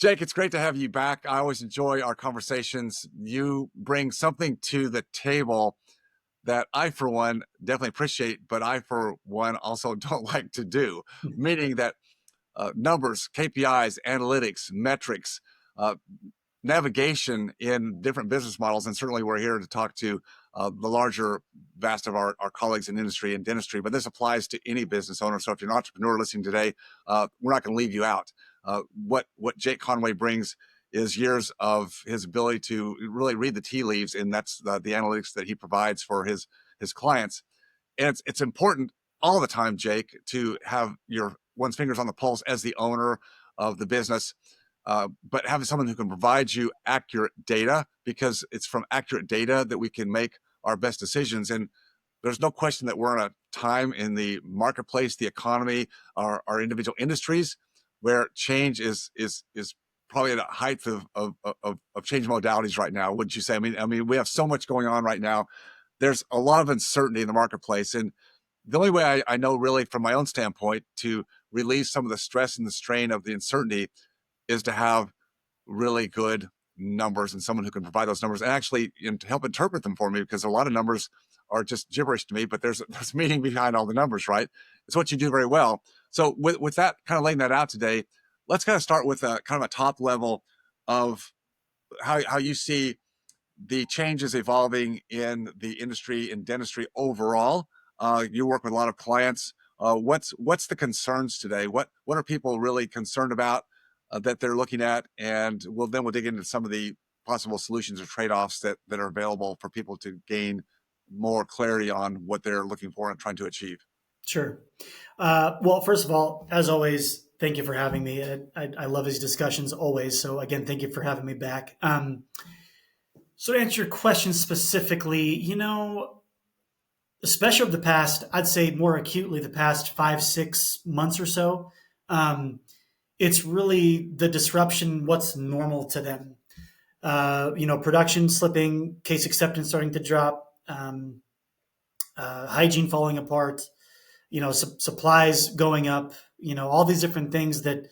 Jake, it's great to have you back. I always enjoy our conversations. You bring something to the table that I, for one, definitely appreciate, but I, for one, also don't like to do, meaning that numbers, KPIs, analytics, metrics, uh, navigation in different business models. And certainly we're here to talk to the larger vast of our colleagues in industry and dentistry, but this applies to any business owner. So if you're an entrepreneur listening today, we're not going to leave you out. What Jake Conway brings is years of his ability to really read the tea leaves, and that's the analytics that he provides for his clients. And it's important all the time, Jake, to have your one's fingers on the pulse as the owner of the business, but having someone who can provide you accurate data, because it's from accurate data that we can make our best decisions. And there's no question that we're in a time in the marketplace, the economy, our individual industries, where change is probably at a height of change modalities right now. Wouldn't you say? I mean, we have so much going on right now. There's a lot of uncertainty in the marketplace, and the only way I know, really, from my own standpoint, to relieve some of the stress and the strain of the uncertainty is to have really good numbers and someone who can provide those numbers and actually to help interpret them for me, because a lot of numbers are just gibberish to me, but there's meaning behind all the numbers, right? It's what you do very well. So with that, kind of laying that out today, let's kind of start with a kind of a top level of how you see the changes evolving in the industry, in dentistry overall. You work with a lot of clients. What's the concerns today? What are people really concerned about that they're looking at? And we'll dig into some of the possible solutions or trade-offs that are available for people to gain more clarity on what they're looking for and trying to achieve. Sure. Well, first of all, as always, thank you for having me. I love these discussions always. So again, thank you for having me back. So to answer your question specifically, especially over the past, I'd say more acutely the past 5, 6 months or so, it's really the disruption, what's normal to them. Production slipping, case acceptance starting to drop, hygiene falling apart, supplies going up, all these different things that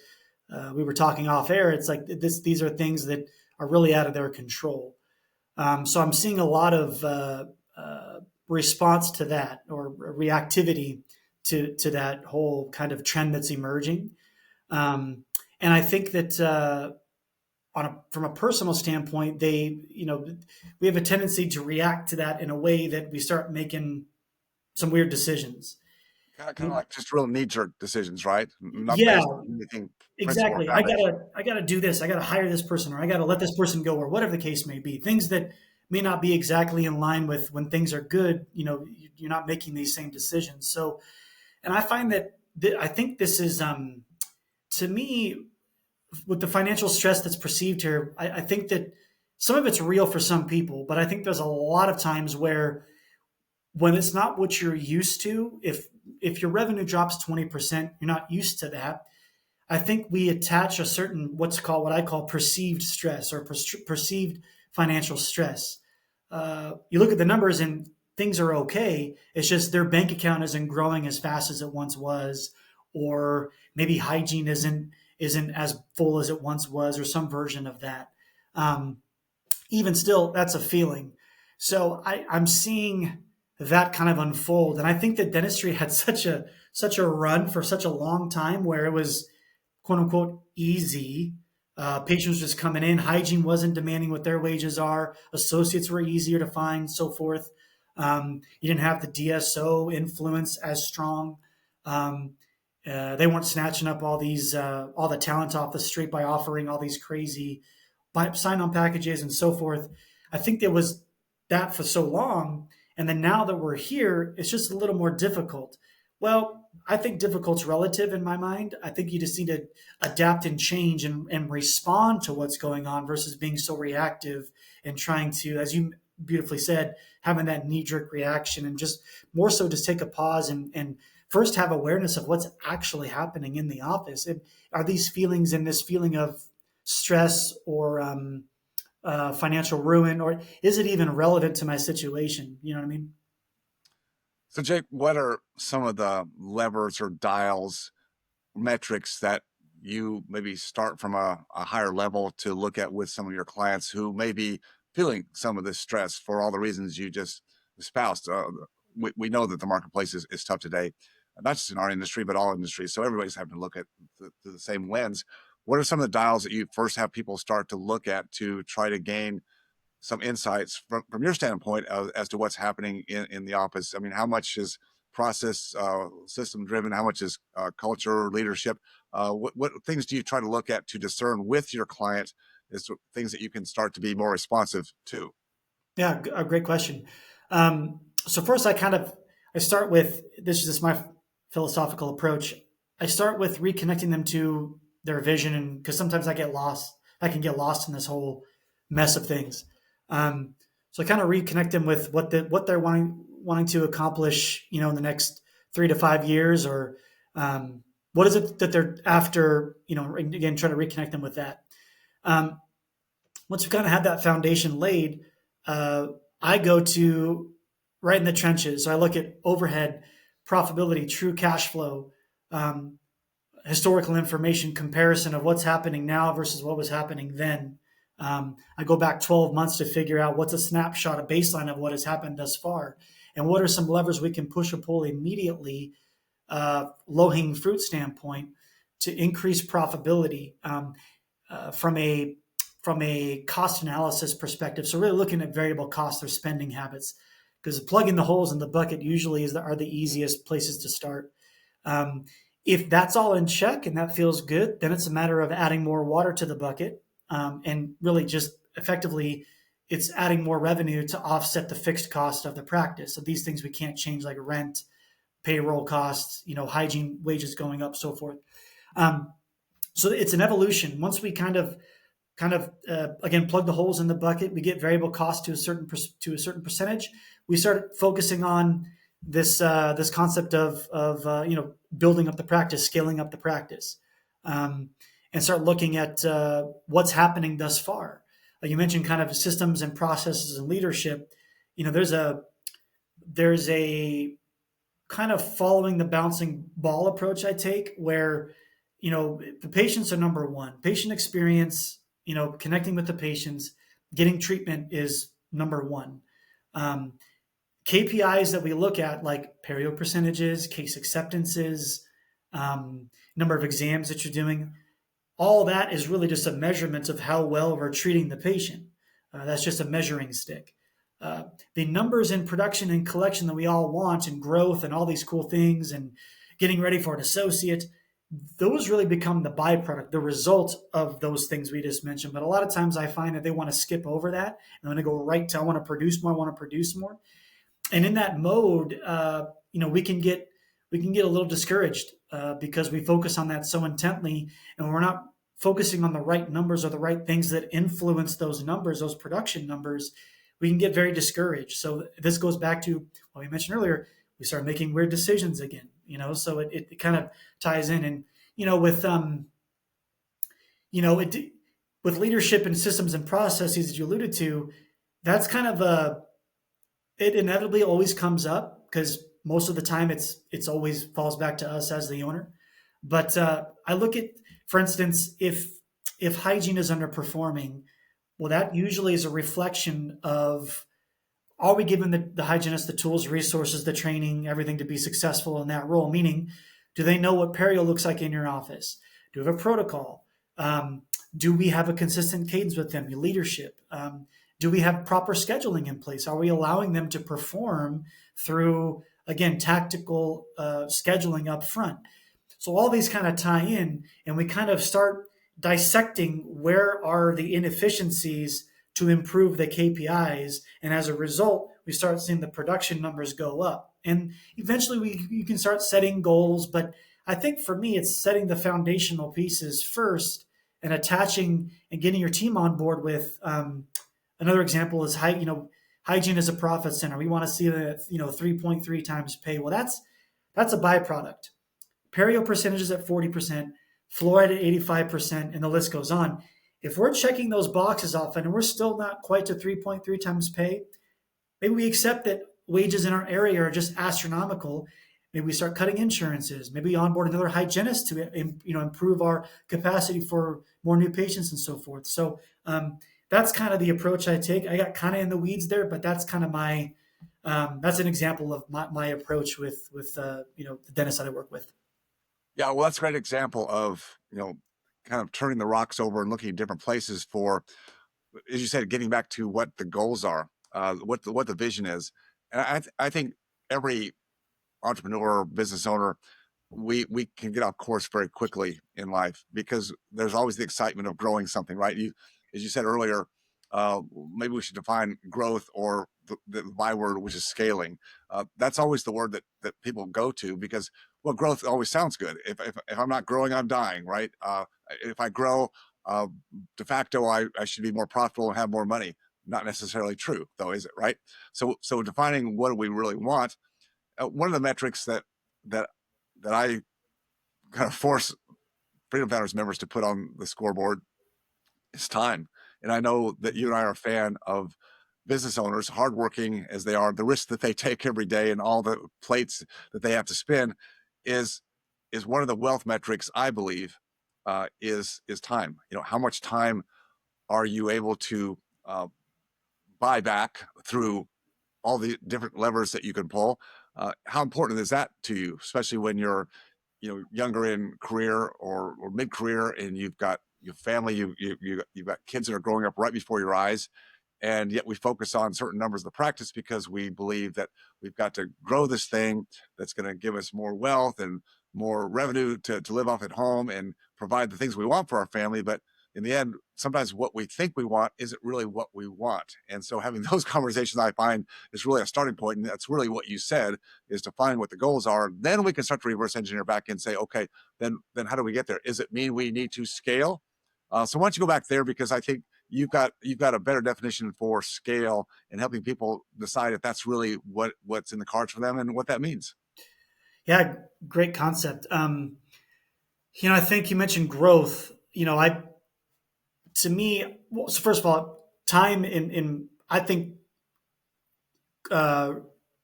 we were talking off air. It's like these are things that are really out of their control. So I'm seeing a lot of response to that, or reactivity to that whole kind of trend that's emerging. And I think that from a personal standpoint, we have a tendency to react to that in a way that we start making some weird decisions. Kind of like just real knee-jerk decisions, right? Not Yeah, based on anything principle or exactly. foundation. I gotta do this. I gotta hire this person, or I gotta let this person go, or whatever the case may be. Things that may not be exactly in line with when things are good. You're not making these same decisions. So, and I find that I think this is, to me, with the financial stress that's perceived here. I think that some of it's real for some people, but I think there's a lot of times where when it's not what you're used to, if your revenue drops 20%, you're not used to that. I think we attach a certain what I call perceived stress, or perceived financial stress. You look at the numbers and things are okay. It's just their bank account isn't growing as fast as it once was, or maybe hygiene isn't as full as it once was, or some version of that. Even still, that's a feeling. So I'm seeing that kind of unfold, and I think that dentistry had such a run for such a long time where it was quote unquote easy. Patients just coming in. Hygiene wasn't demanding what their wages are. Associates were easier to find, so forth. You didn't have the DSO influence as strong. They weren't snatching up all the talent off the street by offering all these crazy sign-on packages and so forth. I think there was that for so long, and then now that we're here, it's just a little more difficult. Well, I think difficult's relative in my mind. I think you just need to adapt and change and respond to what's going on versus being so reactive and trying to, as you beautifully said, having that knee-jerk reaction, and just more so just take a pause and first have awareness of what's actually happening in the office. Are these feelings and this feeling of stress or financial ruin, or is it even relevant to my situation? You know what I mean? So, Jake, what are some of the levers or dials, metrics that you maybe start from a higher level to look at with some of your clients who may be feeling some of this stress for all the reasons you just espoused. We know that the marketplace is tough today, not just in our industry, but all industries. So everybody's having to look at the same lens. What are some of the dials that you first have people start to look at to try to gain some insights from your standpoint as to what's happening in the office? I mean, how much is process system driven? How much is culture, leadership? What things do you try to look at to discern with your client is things that you can start to be more responsive to? Yeah, a great question. So first, I start with this is just my philosophical approach. I start with reconnecting them to their vision, and because sometimes I get lost, I can get lost in this whole mess of things. So I kind of reconnect them with what they're wanting to accomplish, in the next 3 to 5 years, or what is it that they're after. And again, try to reconnect them with that. Um, Once we kind of have that foundation laid, uh, I go to right in the trenches. So I look at overhead, profitability, true cash flow, um, historical information, comparison of what's happening now versus what was happening then. I go back 12 months to figure out what's a snapshot, a baseline of what has happened thus far, and what are some levers we can push or pull immediately, low hanging fruit standpoint, to increase profitability, from a cost analysis perspective. So really looking at variable costs or spending habits, because plugging the holes in the bucket usually are the easiest places to start. Um, if that's all in check and that feels good, then it's a matter of adding more water to the bucket, and really just effectively it's adding more revenue to offset the fixed cost of the practice. So these things we can't change, like rent, payroll costs, hygiene, wages going up, so forth. Um, so it's an evolution. Once we again plug the holes in the bucket, we get variable cost to a certain percentage. We start focusing on this concept of building up the practice, scaling up the practice, um, and start looking at what's happening thus far. You mentioned kind of systems and processes and leadership. There's a kind of following the bouncing ball approach I take, where the patients are number one. Patient experience, connecting with the patients, getting treatment is number one. Um, KPIs that we look at, like perio percentages, case acceptances, number of exams that you're doing, all that is really just a measurement of how well we're treating the patient. That's just a measuring stick. Uh, the numbers in production and collection that we all want, and growth and all these cool things, and getting ready for an associate, those really become the byproduct, the result of those things we just mentioned. But a lot of times I find that they want to skip over that and want to go right to, I want to produce more, I want to produce more. And in that mode, we can get a little discouraged, because we focus on that so intently, and we're not focusing on the right numbers or the right things that influence those numbers, those production numbers. We can get very discouraged. So this goes back to what we mentioned earlier. We start making weird decisions again. So it kind of ties in. And with it with leadership and systems and processes that you alluded to, that's kind of it inevitably always comes up, because most of the time it's always falls back to us as the owner. But I look at, for instance, if hygiene is underperforming, well, that usually is a reflection of, are we giving the hygienist the tools, resources, the training, everything to be successful in that role? Meaning, do they know what perio looks like in your office? Do we have a protocol? Do we have a consistent cadence with them? Your leadership? Do we have proper scheduling in place? Are we allowing them to perform through, again, tactical scheduling up front? So all these kind of tie in, and we kind of start dissecting where are the inefficiencies to improve the KPIs. And as a result, we start seeing the production numbers go up. And eventually you can start setting goals. But I think for me, it's setting the foundational pieces first, and attaching and getting your team on board with, another example is hygiene as a profit center. We want to see that 3.3 times pay. Well, that's a byproduct. Perio percentages at 40%, fluoride at 85%, and the list goes on. If we're checking those boxes off and we're still not quite to 3.3 times pay, maybe we accept that wages in our area are just astronomical, Maybe we start cutting insurances. Maybe we onboard another hygienist to improve our capacity for more new patients and so forth. So that's kind of the approach I take. I got kind of in the weeds there, but that's kind of my that's an example of my approach with the dentist that I work with. Yeah, well, that's a great example of, kind of turning the rocks over and looking at different places for, as you said, getting back to what the goals are, what the vision is. And I think every entrepreneur or business owner, we can get off course very quickly in life because there's always the excitement of growing something, right? As you said earlier, uh, maybe we should define growth, or the byword, which is scaling. That's always the word that people go to because, well, growth always sounds good. If I'm not growing, I'm dying, right? If I grow, uh, de facto, I should be more profitable and have more money. Not necessarily true, though, is it? Right? So defining what do we really want. One of the metrics that that I kind of force Freedom Founders members to put on the scoreboard is time. And I know that you and I are a fan of business owners, hardworking as they are, the risks that they take every day and all the plates that they have to spin is one of the wealth metrics, I believe, is time. How much time are you able to buy back through all the different levers that you can pull? How important is that to you, especially when you're younger in career or mid-career, and you've got your family, you've got kids that are growing up right before your eyes, and yet we focus on certain numbers of the practice because we believe that we've got to grow this thing that's going to give us more wealth and more revenue to live off at home and provide the things we want for our family. But in the end, sometimes what we think we want isn't really what we want. And so having those conversations, I find, is really a starting point. And that's really what you said, is to find what the goals are. Then we can start to reverse engineer back and say, okay, then how do we get there? Is it mean we need to scale? So why don't you go back there, because I think you've got a better definition for scale and helping people decide if that's really what's in the cards for them and what that means. Yeah, great concept. I think you mentioned growth. I to me, well, so first of all, time in uh,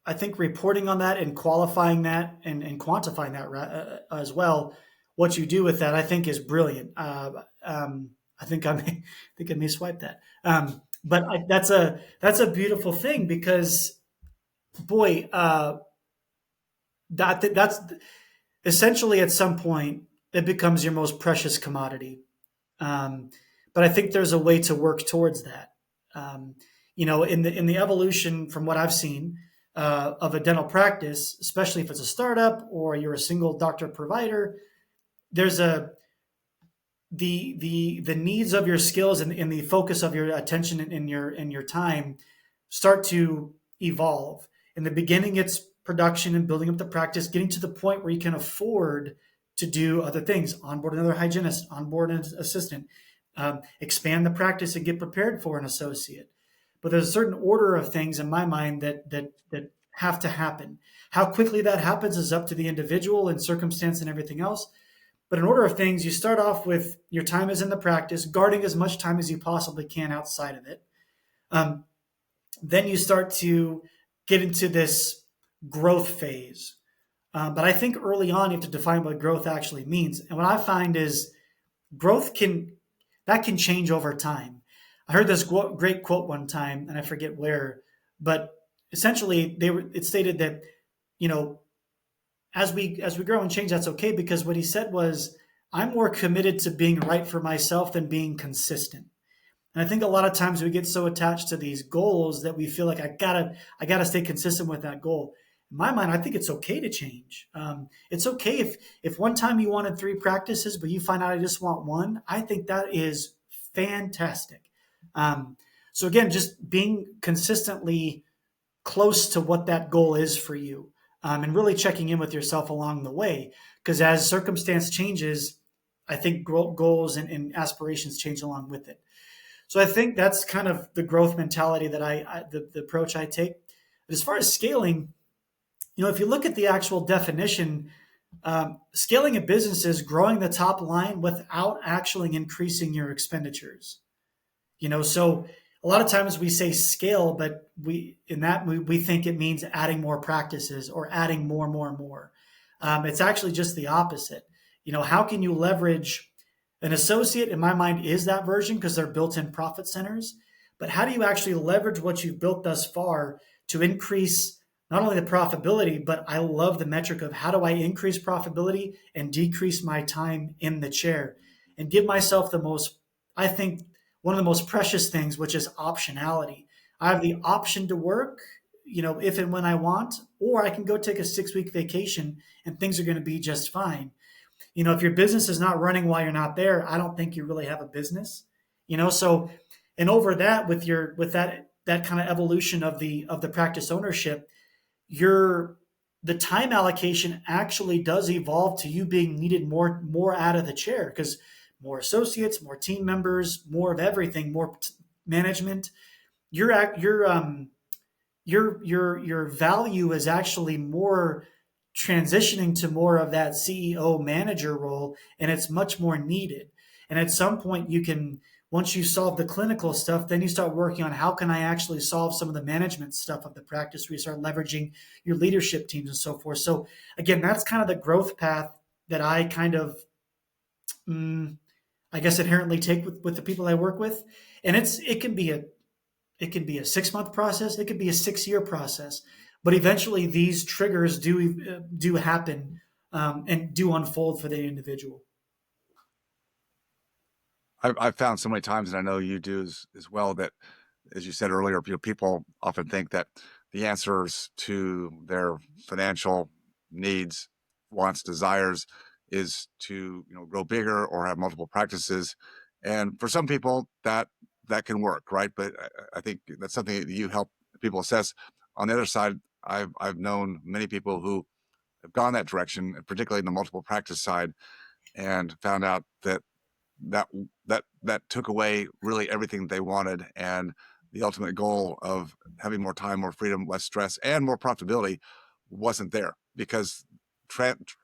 I think reporting on that and qualifying that and quantifying that as well. What you do with that, I think, is brilliant. I think I may swipe that. But that's a beautiful thing because, boy, that's essentially at some point it becomes your most precious commodity. Um, but I think there's a way to work towards that. Um, in the evolution from what I've seen of a dental practice, especially if it's a startup or you're a single doctor provider, there's the needs of your skills and the focus of your attention and your time start to evolve. In the beginning, it's production and building up the practice, getting to the point where you can afford to do other things, onboard another hygienist, onboard an assistant, expand the practice and get prepared for an associate. But there's a certain order of things in my mind that have to happen. How quickly that happens is up to the individual and circumstance and everything else. But in order of things, you start off with your time is in the practice, guarding as much time as you possibly can outside of it. Um, then you start to get into this growth phase. But I think early on, you have to define what growth actually means. And what I find is growth can change over time. I heard this great quote one time, and I forget where, but essentially it stated that you know as we grow and change, that's okay, because what he said was, I'm more committed to being right for myself than being consistent. And I think a lot of times we get so attached to these goals that we feel like I gotta stay consistent with that goal. In my mind, I think it's okay to change. It's okay if one time you wanted 3 practices, but you find out I just want 1. I think that is fantastic. So again, just being consistently close to what that goal is for you, and really checking in with yourself along the way. Because as circumstance changes, I think goals and aspirations change along with it. So I think that's kind of the growth mentality that the approach I take. But as far as scaling, if you look at the actual definition, scaling a business is growing the top line without actually increasing your expenditures. So a lot of times we say scale, but we think it means adding more practices or adding more. It's actually just the opposite. How can you leverage an associate? In my mind, is that version because they're built-in profit centers. But how do you actually leverage what you've built thus far to increase not only the profitability, but I love the metric of how do I increase profitability and decrease my time in the chair and give myself the most, I think, one of the most precious things, which is optionality. I have the option to work, if and when I want, or I can go take a 6 week vacation and things are going to be just fine. If your business is not running while you're not there, I don't think you really have a business. So and over that with that kind of evolution of the practice ownership, your the time allocation actually does evolve to you being needed more out of the chair because more associates, more team members, more of everything, more management. Your value is actually more transitioning to more of that CEO manager role, and it's much more needed. And at some point, once you solve the clinical stuff, then you start working on how can I actually solve some of the management stuff of the practice where you start leveraging your leadership teams and so forth. So again, that's kind of the growth path that I kind of, I guess, inherently take with the people I work with. And it can be a 6 month process. It could be a 6 year process, but eventually these triggers do happen and do unfold for the individual. I've found so many times, and I know you do as well, that, as you said earlier, people often think that the answers to their financial needs, wants, desires is to grow bigger or have multiple practices, and for some people that can work, right? But I think that's something that you help people assess. On the other side, I've known many people who have gone that direction, and particularly in the multiple practice side, and found out that that took away really everything they wanted, and the ultimate goal of having more time, more freedom, less stress, and more profitability wasn't there, because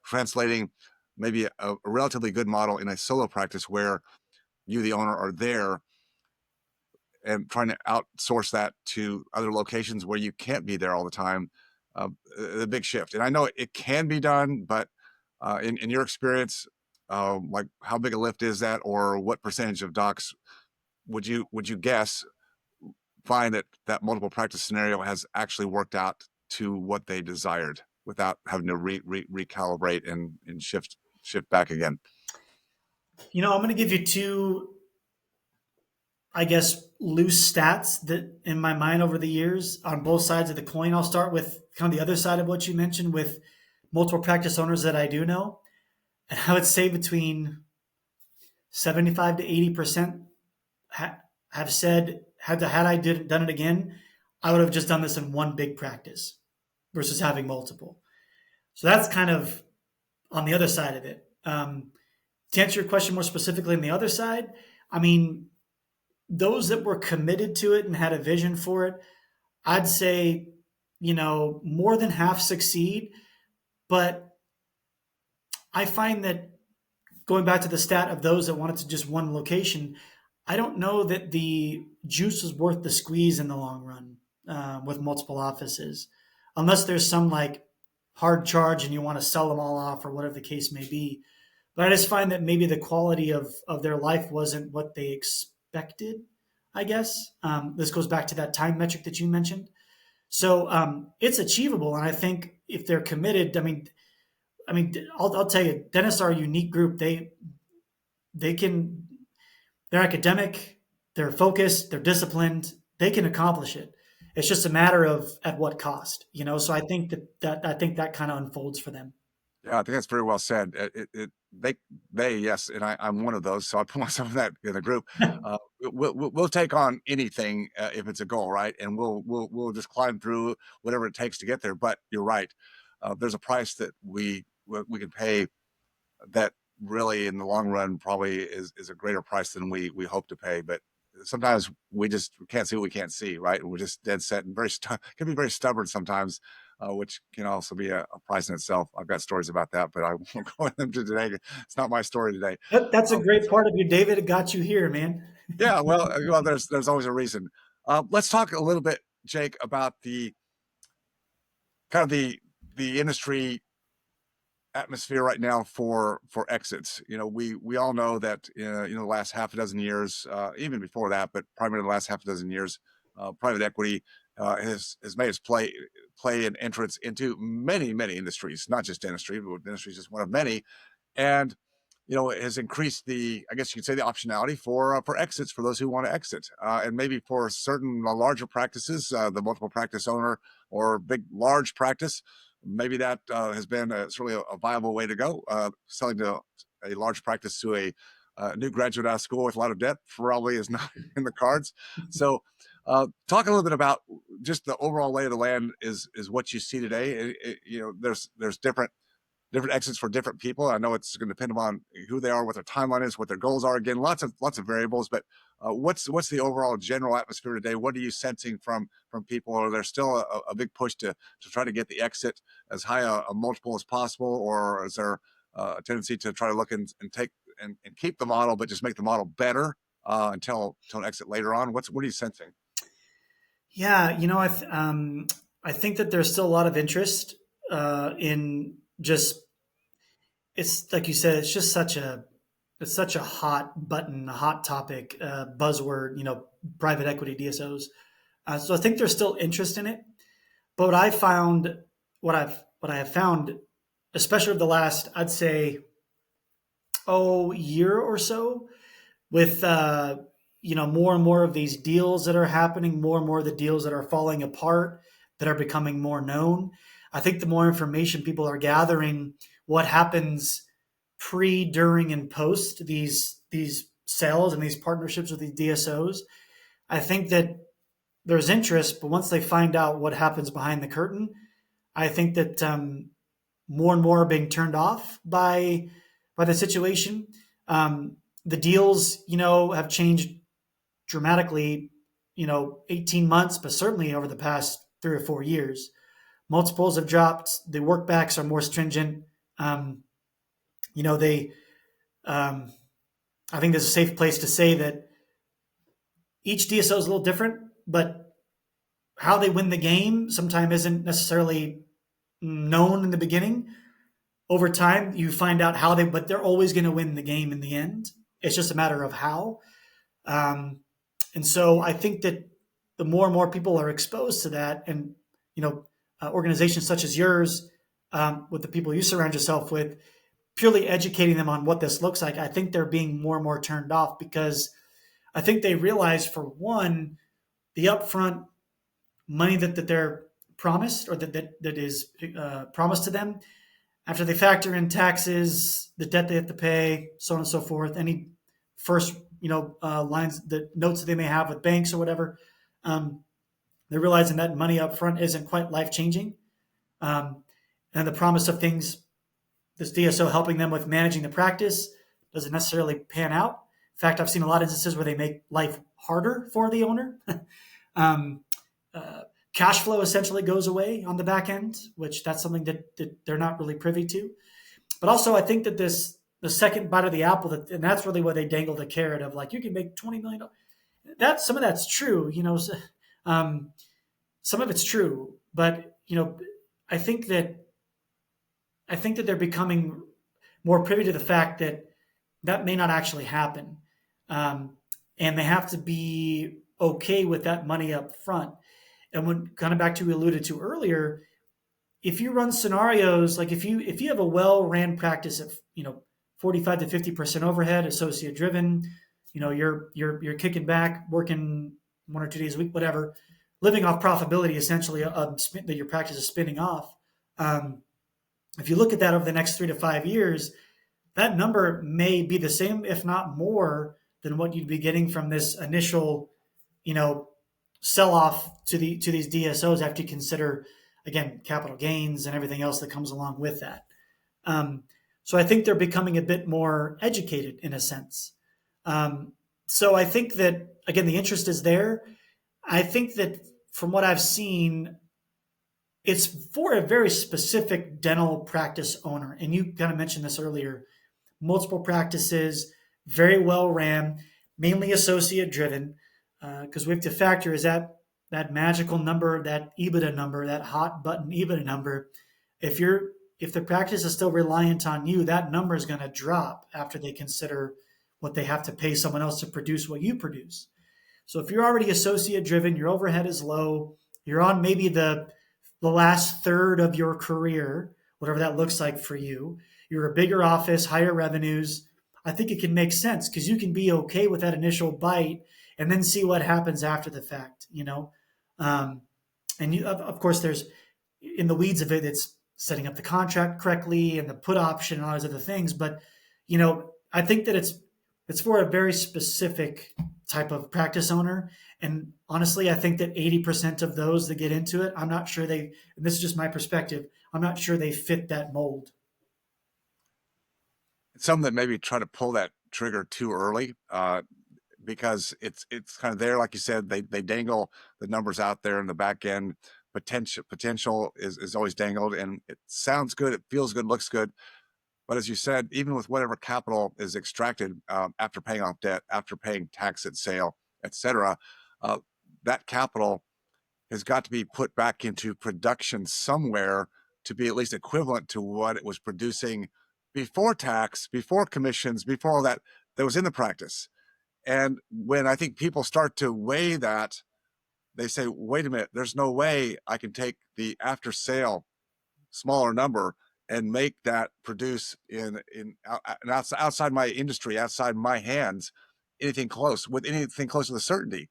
translating maybe a relatively good model in a solo practice where you, the owner, are there, and trying to outsource that to other locations where you can't be there all the time, a big shift. And I know it can be done, but in your experience, like, how big a lift is that, or what percentage of docs would you guess find that multiple practice scenario has actually worked out to what they desired without having to recalibrate and shift back again? I'm going to give you two, I guess, loose stats that in my mind over the years on both sides of the coin. I'll start with kind of the other side of what you mentioned with multiple practice owners that I do know. And I would say between 75 to 80% have said, had I done it again, I would have just done this in one big practice versus having multiple. So that's kind of on the other side of it. To answer your question more specifically on the other side, I mean, those that were committed to it and had a vision for it, I'd say, more than half succeed. But I find that going back to the stat of those that wanted to just one location, I don't know that the juice is worth the squeeze in the long run with multiple offices, unless there's some like hard charge and you want to sell them all off or whatever the case may be. But I just find that maybe the quality of their life wasn't what they expected, I guess. This goes back to that time metric that you mentioned. So it's achievable. And I think if they're committed, I'll tell you, dentists are a unique group. They can, they're academic, they're focused, they're disciplined, they can accomplish it. It's just a matter of at what cost. So I think that kind of unfolds for them. Yeah, I think that's very well said. They yes, and I'm one of those, so I put myself in the group. We'll take on anything if it's a goal, right? And we'll just climb through whatever it takes to get there. But you're right. There's a price that we can pay that really, in the long run, probably is a greater price than we hope to pay. But sometimes we just can't see what we can't see, right? And we're just dead set and can be very stubborn sometimes, which can also be a price in itself. I've got stories about that, but I won't go into them today. It's not my story today. That's a great part of you, David. It got you here, man. Yeah, well, there's always a reason. Let's talk a little bit, Jake, about the kind of the industry atmosphere right now for exits? We all know that the last half a dozen years, even before that, but primarily the last half a dozen years, private equity has made its play an entrance into many industries, not just dentistry, but dentistry is just one of many, and it has increased the, I guess you could say, the optionality for exits for those who want to exit, and maybe for certain larger practices, the multiple practice owner or big large practice, maybe that has been certainly a viable way to go. Selling to a large practice to a new graduate out of school with a lot of debt probably is not in the cards. So, talk a little bit about just the overall lay of the land is what you see today. There's different exits for different people. I know it's going to depend upon who they are, what their timeline is, what their goals are. Again, lots of variables. But what's the overall general atmosphere today? What are you sensing from people? Are there still a big push to try to get the exit as high a multiple as possible, or is there a tendency to try to look and take and keep the model, but just make the model better until an exit later on? What are you sensing? Yeah, I think that there's still a lot of interest in just, it's like you said, it's such a hot button, a hot topic, buzzword. Private equity DSOs. So I think there's still interest in it. But what I have found, especially over the last, I'd say, year or so, with more and more of these deals that are happening, more and more of the deals that are falling apart, that are becoming more known. I think the more information people are gathering, what happens pre, during, and post these sales and these partnerships with these DSOs, I think that there's interest. But once they find out what happens behind the curtain, I think that more and more are being turned off by the situation. The deals, have changed dramatically, 18 months, but certainly over the past 3 or 4 years. Multiples have dropped. The workbacks are more stringent. They, I think there's a safe place to say that each DSO is a little different, but how they win the game sometimes isn't necessarily known in the beginning. Over time, you find out how but they're always going to win the game in the end. It's just a matter of how. And so I think that the more and more people are exposed to that, and organizations such as yours, with the people you surround yourself with, purely educating them on what this looks like, I think they're being more and more turned off, because I think they realize, for one, the upfront money that they're promised, or that is promised to them, after they factor in taxes, the debt they have to pay, so on and so forth, any first lines, the notes that they may have with banks or whatever, they're realizing that money up front isn't quite life changing, and the promise of things, this DSO helping them with managing the practice, doesn't necessarily pan out. In fact, I've seen a lot of instances where they make life harder for the owner. Cash flow essentially goes away on the back end, which that's something that they're not really privy to. But also, I think that the second bite of the apple, and that's really where they dangle the carrot of, like, you can make $20 million. Some of that's true, some of it's true, but I think that they're becoming more privy to the fact that may not actually happen, and they have to be okay with that money up front. And when, kind of back to what we alluded to earlier, if you run scenarios, like if you have a well-ran practice of 45 to 50% overhead, associate driven, you're kicking back, working 1 or 2 days a week, whatever, living off profitability essentially that your practice is spinning off. If you look at that over the next 3 to 5 years, that number may be the same, if not more, than what you'd be getting from this initial, sell off to these DSOs, after you consider, again, capital gains and everything else that comes along with that. So I think they're becoming a bit more educated in a sense. So I think that, again, the interest is there. I think that from what I've seen, it's for a very specific dental practice owner. And you kind of mentioned this earlier. Multiple practices, very well ran, mainly associate driven, because we have to factor is that magical number, that EBITDA number, that hot button EBITDA number. If you're if the practice is still reliant on you, that number is going to drop after they consider what they have to pay someone else to produce what you produce. So if you're already associate driven, your overhead is low, you're on maybe the last third of your career, whatever that looks like for you, you're a bigger office, higher revenues. I think it can make sense because you can be okay with that initial bite and then see what happens after the fact, you know? Um, and of course, there's in the weeds of it, it's setting up the contract correctly and the put option and all those other things. But, I think that it's for a very specific type of practice owner. And honestly, I think that 80% of those that get into it, I'm not sure and this is just my perspective, I'm not sure they fit that mold. Some that maybe try to pull that trigger too early, because it's kind of there, like you said, they dangle the numbers out there in the back end. Potential is always dangled, and it sounds good, it feels good, looks good. But as you said, even with whatever capital is extracted after paying off debt, after paying tax at sale, etc., uh, that capital has got to be put back into production somewhere to be at least equivalent to what it was producing before tax, before commissions, before all that was in the practice. And when I think people start to weigh that, they say, wait a minute, there's no way I can take the after sale smaller number and make that produce outside my industry, outside my hands, anything close to the certainty.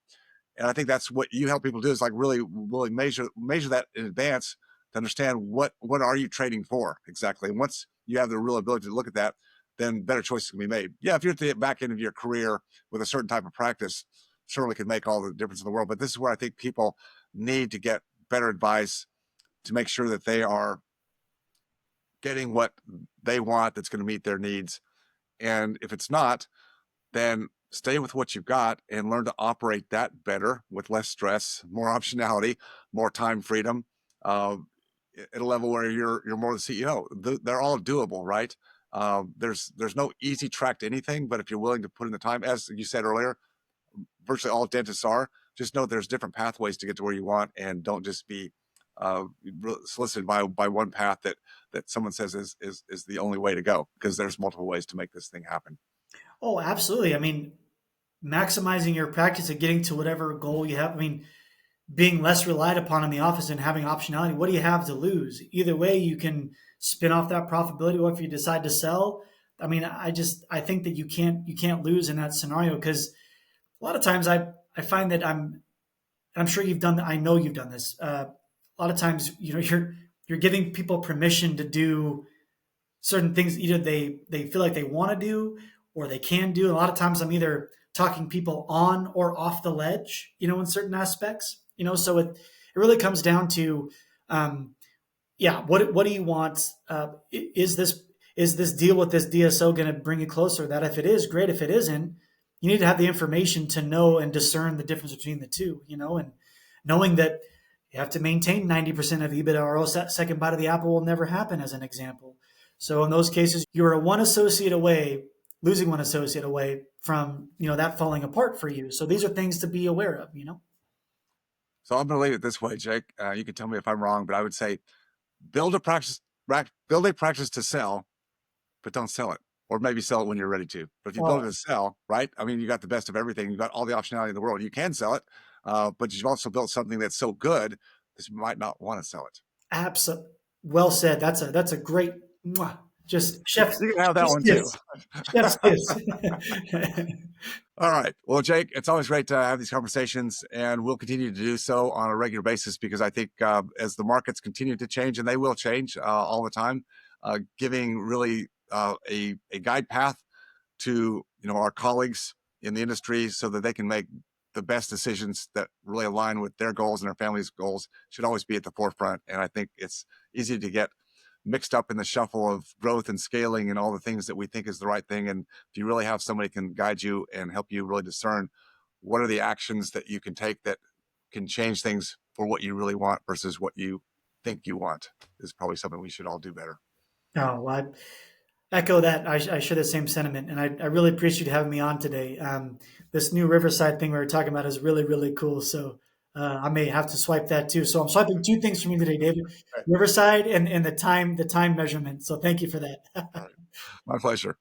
And I think that's what you help people do, is like really measure that in advance to understand what are you trading for exactly. And once you have the real ability to look at that, then better choices can be made. Yeah, if you're at the back end of your career with a certain type of practice, certainly can make all the difference in the world. But this is where I think people need to get better advice to make sure that they are getting what they want that's going to meet their needs. And if it's not, then stay with what you've got and learn to operate that better with less stress, more optionality, more time freedom, uh, at a level where you're more the CEO. They're all doable, right? There's no easy track to anything, but if you're willing to put in the time, as you said earlier, virtually all dentists are. Just know there's different pathways to get to where you want, and don't just be uh, solicited by one path that someone says is the only way to go, because there's multiple ways to make this thing happen. Oh, absolutely. I mean, maximizing your practice and getting to whatever goal you have. I mean, being less relied upon in the office and having optionality. What do you have to lose? Either way, you can spin off that profitability. What if you decide to sell? I mean, I think that you can't lose in that scenario because a lot of times I find that I'm sure you've done. I know you've done this. A lot of times, you're giving people permission to do certain things either they feel like they want to do or they can do. A lot of times I'm either talking people on or off the ledge, in certain aspects, so it really comes down to, yeah, what do you want? Is this deal with this DSO going to bring you closer? That if it is, great. If it isn't, you need to have the information to know and discern the difference between the two, and knowing that you have to maintain 90% of EBITDA or else that second bite of the apple will never happen, as an example. So in those cases, you're losing one associate away from, that falling apart for you. So these are things to be aware of. So I'm going to leave it this way, Jake. You can tell me if I'm wrong, but I would say build a practice, build a practice to sell, but don't sell it, or maybe sell it when you're ready to. But if you build it Well, to sell, right? I mean, you got the best of everything. You got all the optionality in the world. You can sell it, but you've also built something that's so good that you might not want to sell it. absolutely. Well said. That's a great, just chef's, You can have that chef's one too. kiss. Chef's kiss. All right. Well, Jake, it's always great to have these conversations, and we'll continue to do so on a regular basis, because I think as the markets continue to change, and they will change all the time, giving really a guide path to our colleagues in the industry so that they can make the best decisions that really align with their goals and their family's goals should always be at the forefront. And I think it's easy to get mixed up in the shuffle of growth and scaling and all the things that we think is the right thing. And if you really have somebody can guide you and help you really discern what are the actions that you can take that can change things for what you really want versus what you think you want, is probably something we should all do better. Oh, I echo that. I share the same sentiment, and I really appreciate you having me on today. This new Riverside thing we were talking about is really, really cool. So I may have to swipe that too. So I'm swiping two things from you today, David: Okay. Riverside and the time measurement. So thank you for that. All right. My pleasure.